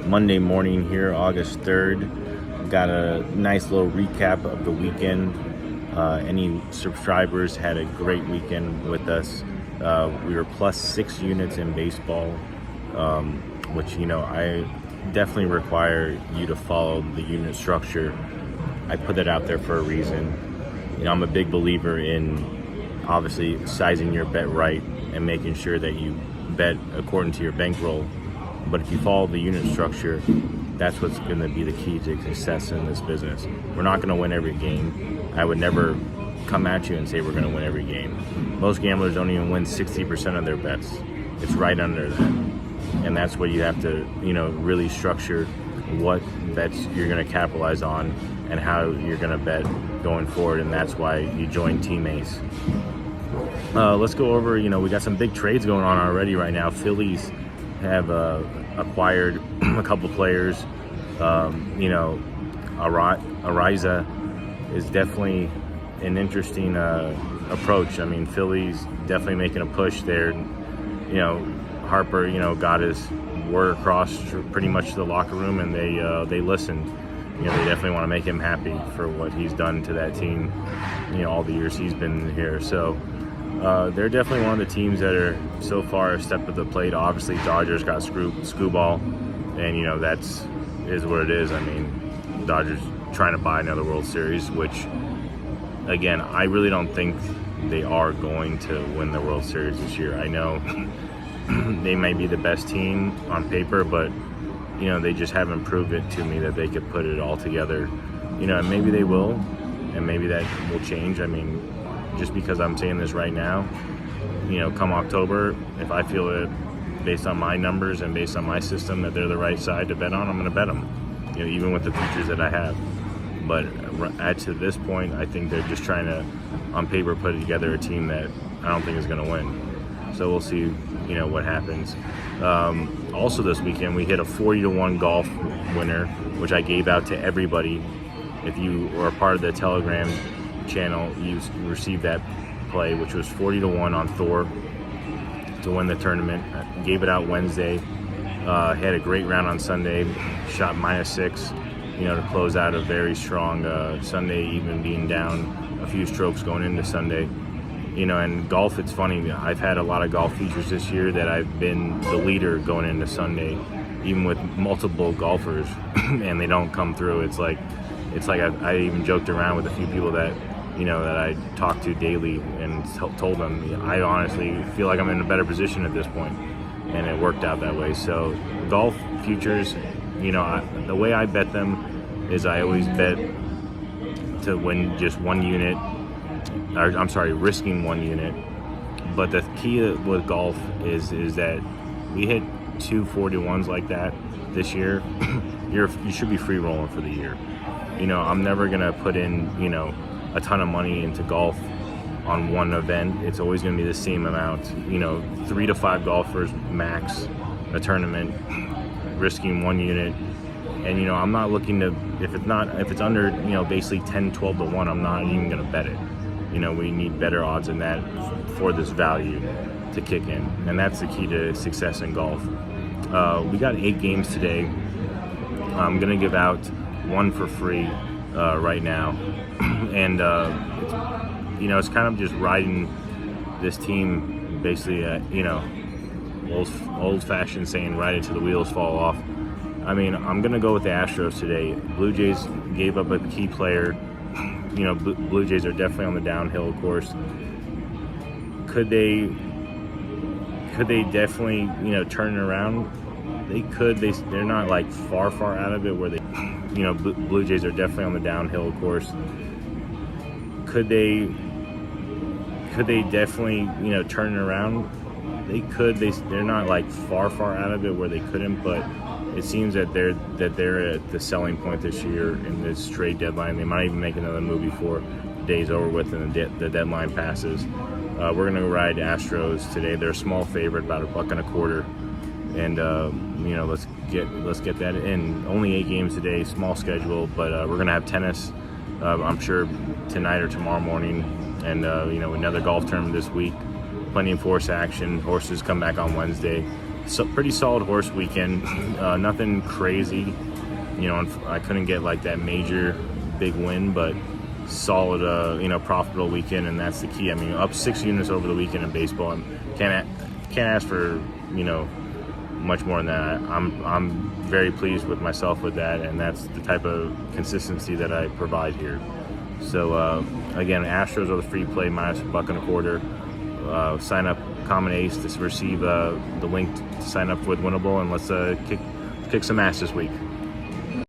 Monday morning here, August 3rd. Got a nice little recap of the weekend. Any subscribers had a great weekend with us. We were plus 6 units in baseball, which, I definitely require you to follow the unit structure. I put that out there for a reason. I'm a big believer in obviously sizing your bet right and making sure that you bet according to your bankroll. But if you follow the unit structure, that's what's going to be the key to success in this business. We're not going to win every game. I would never come at you and say we're going to win every game. Most gamblers don't even win 60% of their bets. It's right under that. And that's what you have to, really structure what bets you're going to capitalize on and how you're going to bet going forward. And that's why you join Team Ace. Let's go over, we got some big trades going on already right now. Phillies have acquired a couple players. Ariza is definitely an interesting approach. I mean, Phillies definitely making a push there. Harper, got his word across pretty much to the locker room, and they listened. They definitely want to make him happy for what he's done to that team, all the years he's been here. So they're definitely one of the teams that are so far a step of the plate. Obviously, Dodgers got screw ball, and that's is what it is. I mean, Dodgers trying to buy another World Series, which, again, I really don't think they are going to win the World Series this year. I know they might be the best team on paper, but they just haven't proved it to me that they could put it all together. And maybe they will, and maybe that will change. I mean, just because I'm saying this right now, come October, if I feel it based on my numbers and based on my system that they're the right side to bet on, I'm going to bet them, even with the features that I have. But to this point, I think they're just trying to, on paper, put together a team that I don't think is going to win. So we'll see, what happens. Also this weekend, we hit a 40-1 golf winner, which I gave out to everybody. If you were a part of the Telegram channel, you received that play, which was 40-1 on Thor to win the tournament. I gave it out Wednesday. Had a great round on Sunday. Shot -6, to close out a very strong Sunday, even being down a few strokes going into Sunday. And golf, it's funny, I've had a lot of golf features this year that I've been the leader going into Sunday, even with multiple golfers, and they don't come through. It's like I even joked around with a few people that, that I talk to daily and told them, I honestly feel like I'm in a better position at this point, and it worked out that way. So golf futures, the way I bet them is I always bet to win just 1 unit. Risking 1 unit. But the key with golf is that we hit 2 41s like that this year. You should be free rolling for the year. I'm never gonna put in a ton of money into golf on one event. It's always gonna be the same amount. 3 to 5 golfers max a tournament, risking 1 unit. And I'm not looking to, if it's under basically 10, 12 to 1, I'm not even gonna bet it. We need better odds than that for this value to kick in. And that's the key to success in golf. We got 8 games today. I'm going to give out 1 for free right now. And, it's kind of just riding this team, basically, old-fashioned saying, ride it till the wheels fall off. I mean, I'm going to go with the Astros today. Blue Jays gave up a key player. Blue Jays are definitely on the downhill course. Could they definitely, turn it around? They could. They're not like far out of it where they, Blue Jays are definitely on the downhill course. Could they definitely, turn it around? They could. They're not like far out of it where they couldn't, but it seems that they're at the selling point this year in this trade deadline. They might even make another move before the day's over with and the deadline passes. We're going to ride Astros today. They're a small favorite, about $1.25. And let's get that in. Only 8 games today, small schedule, but we're going to have tennis. I'm sure tonight or tomorrow morning, and another golf tournament this week. Plenty of horse action. Horses come back on Wednesday. pretty solid horse weekend. Nothing crazy. I couldn't get like that major big win, but solid, profitable weekend, and that's the key. I mean, up 6 units over the weekend in baseball, and can't ask for much more than that. I'm very pleased with myself with that, and that's the type of consistency that I provide here. So again, Astros are the free play minus $1.25. Sign up Common Ace to receive the link to sign up with Winnable, and let's kick some ass this week.